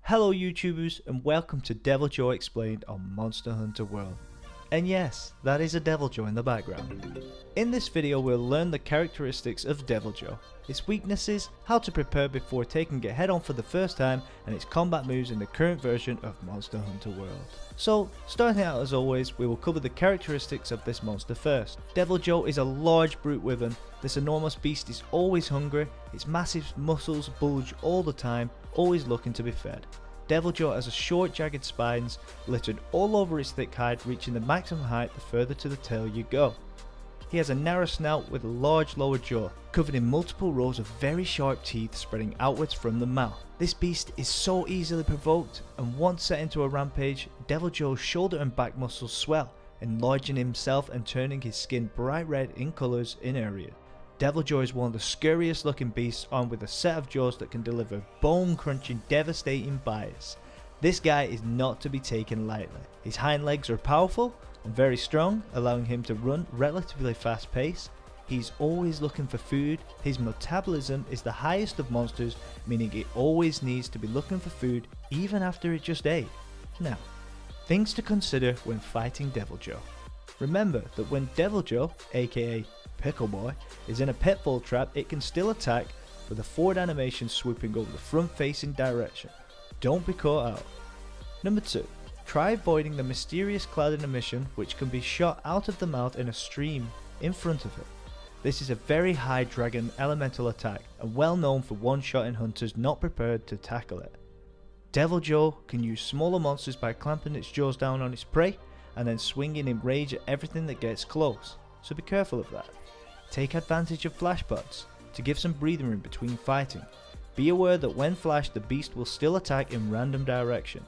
Hello YouTubers and welcome to Devil Jho Explained on Monster Hunter World. And yes, that is a Devil Jho in the background. In this video we'll learn the characteristics of Devil Jho, its weaknesses, how to prepare before taking it head on for the first time, and its combat moves in the current version of Monster Hunter World. So, starting out as always, we will cover the characteristics of this monster first. Devil Jho is a large brute wyvern. This enormous beast is always hungry, its massive muscles bulge all the time, always looking to be fed. Devil Jho has a short jagged spines littered all over its thick hide, reaching the maximum height the further to the tail you go. He has a narrow snout with a large lower jaw, covered in multiple rows of very sharp teeth spreading outwards from the mouth. This beast is so easily provoked, and once set into a rampage, Devil Jho's shoulder and back muscles swell, enlarging himself and turning his skin bright red in colours in area. Devil Jho is one of the scariest looking beasts, armed with a set of jaws that can deliver bone crunching devastating bites. This guy is not to be taken lightly. His hind legs are powerful and very strong, allowing him to run relatively fast pace. He's always looking for food. His metabolism is the highest of monsters, meaning it always needs to be looking for food even after it just ate. Now, things to consider when fighting Devil Jho. Remember that when Devil Jho, aka Pickle Boy, is in a pitfall trap, it can still attack with a forward animation swooping over the front facing direction. Don't be caught out. Number 2. Try avoiding the mysterious cloud emission, which can be shot out of the mouth in a stream in front of it. This is a very high dragon elemental attack and well known for one-shotting hunters not prepared to tackle it. Devil Jho can use smaller monsters by clamping its jaws down on its prey and then swinging in rage at everything that gets close, so be careful of that. Take advantage of flash pods to give some breathing room between fighting. Be aware that when flashed, the beast will still attack in random directions.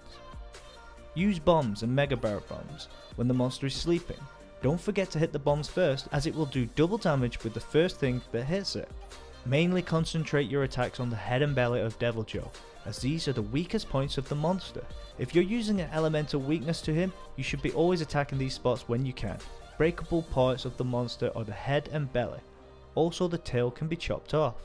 Use bombs and mega barrel bombs when the monster is sleeping. Don't forget to hit the bombs first, as it will do double damage with the first thing that hits it. Mainly concentrate your attacks on the head and belly of Devil Jho, as these are the weakest points of the monster. If you're using an elemental weakness to him, you should be always attacking these spots when you can. Breakable parts of the monster are the head and belly. Also, the tail can be chopped off.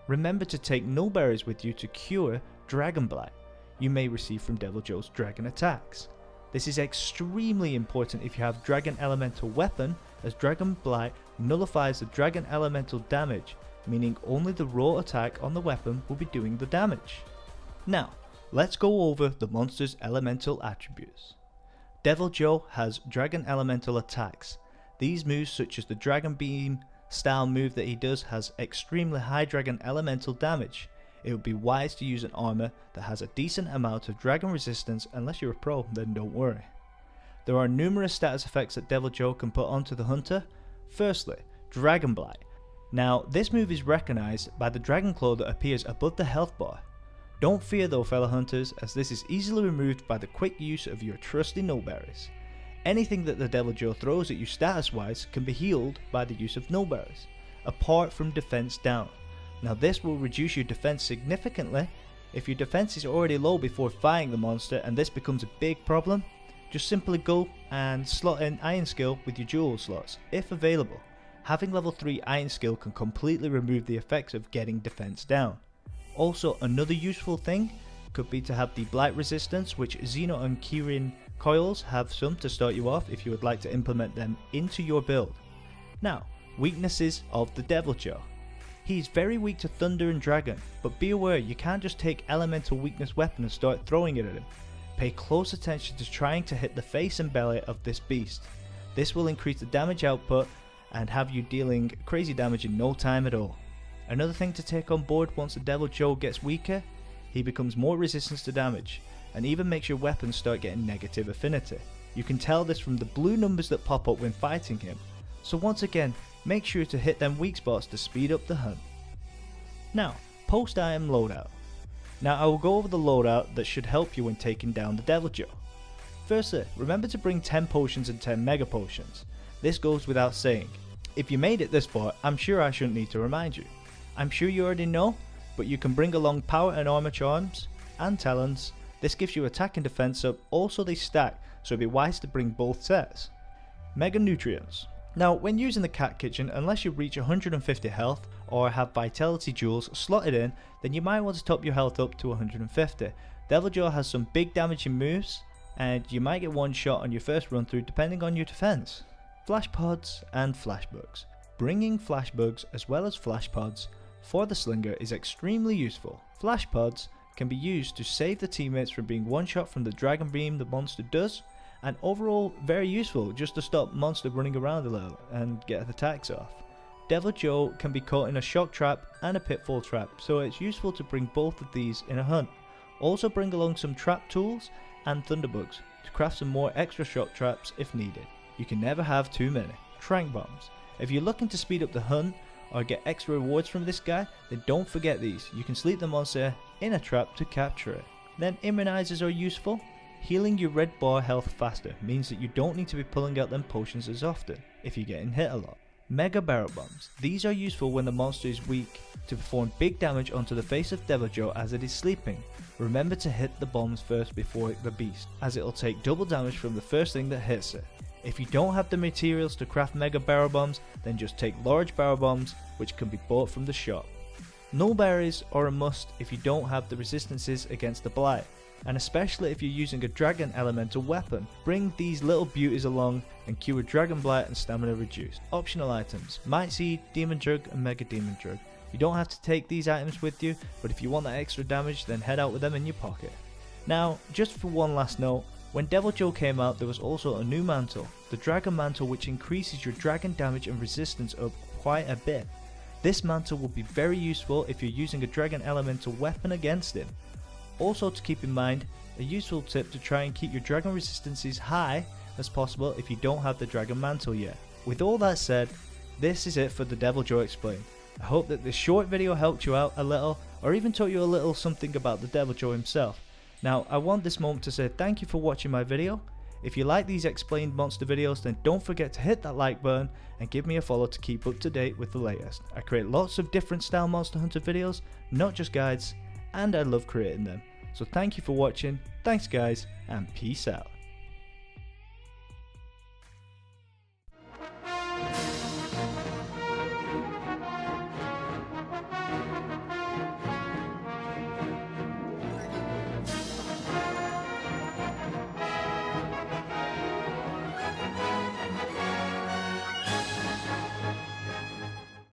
Remember to take no berries with you to cure dragon blight you may receive from Devil Jho's dragon attacks. This is extremely important if you have dragon elemental weapon, as dragon blight nullifies the dragon elemental damage, meaning only the raw attack on the weapon will be doing the damage. Now, let's go over the monster's elemental attributes. Devil Jho has dragon elemental attacks. These moves, such as the dragon beam style move that he does, has extremely high dragon elemental damage. It would be wise to use an armor that has a decent amount of dragon resistance. Unless you're a pro, then don't worry. There are numerous status effects that Devil Jho can put onto the hunter. Firstly, Dragon Blight. Now, this move is recognized by the dragon claw that appears above the health bar. Don't fear though, fellow hunters, as this is easily removed by the quick use of your trusty no berries. Anything that the Devil Jho throws at you status wise can be healed by the use of no berries, apart from defense down. Now, this will reduce your defense significantly. If your defense is already low before fighting the monster and this becomes a big problem, just simply go and slot in Iron Skill with your jewel slots, if available. Having level 3 Iron Skill can completely remove the effects of getting defense down. Also, another useful thing could be to have the blight resistance, which Xeno and Kirin coils have some to start you off if you would like to implement them into your build. Now, weaknesses of the Devil Jho. He is very weak to thunder and dragon, but be aware you can't just take elemental weakness weapon and start throwing it at him. Pay close attention to trying to hit the face and belly of this beast. This will increase the damage output and have you dealing crazy damage in no time at all. Another thing to take on board: once the Devil Jho gets weaker, he becomes more resistant to damage, and even makes your weapons start getting negative affinity. You can tell this from the blue numbers that pop up when fighting him. So once again, make sure to hit them weak spots to speed up the hunt. Now, post-item loadout. Now I will go over the loadout that should help you when taking down the Devil Jho. Firstly, remember to bring 10 potions and 10 mega potions. This goes without saying. If you made it this far, I'm sure I shouldn't need to remind you. I'm sure you already know, but you can bring along power and armor charms and talons. This gives you attack and defense up. Also, they stack, so it'd be wise to bring both sets. Mega nutrients. Now, when using the cat kitchen, unless you reach 150 health or have vitality jewels slotted in, then you might want to top your health up to 150. Devil Jho has some big damaging moves, and you might get one shot on your first run through depending on your defense. Flash pods and flash bugs. Bringing flash bugs as well as flash pods for the slinger is extremely useful. Flash pods can be used to save the teammates from being one shot from the dragon beam the monster does, and overall very useful just to stop monster running around a little and get attacks off. Devil Jho can be caught in a shock trap and a pitfall trap, so it's useful to bring both of these in a hunt. Also bring along some trap tools and thunderbugs to craft some more extra shock traps if needed. You can never have too many. Trank bombs. If you're looking to speed up the hunt or get extra rewards from this guy, then don't forget these. You can sleep the monster in a trap to capture it. Then immunizers are useful. Healing your red bar health faster means that you don't need to be pulling out them potions as often if you're getting hit a lot. Mega barrel bombs. These are useful when the monster is weak to perform big damage onto the face of Devil Jho as it is sleeping. Remember to hit the bombs first before the beast, as it will take double damage from the first thing that hits it. If you don't have the materials to craft mega barrel bombs, then just take large barrel bombs which can be bought from the shop. Null berries are a must if you don't have the resistances against the blight, and especially if you're using a dragon elemental weapon. Bring these little beauties along and cure dragon blight and stamina reduced. Optional items: Might Seed, Demon Drug and Mega Demon Drug. You don't have to take these items with you, but if you want that extra damage, then head out with them in your pocket. Now, just for one last note, when Devil Jho came out, there was also a new mantle, the Dragon Mantle, which increases your dragon damage and resistance up quite a bit. This mantle will be very useful if you're using a dragon elemental weapon against it. Also to keep in mind, a useful tip to try and keep your dragon resistances high as possible if you don't have the Dragon Mantle yet. With all that said, this is it for the Devil Jho Explained. I hope that this short video helped you out a little, or even taught you a little something about the Devil Jho himself. Now, I want this moment to say thank you for watching my video. If you like these explained monster videos, then don't forget to hit that like button and give me a follow to keep up to date with the latest. I create lots of different style Monster Hunter videos, not just guides, and I love creating them. So thank you for watching, thanks guys, and peace out.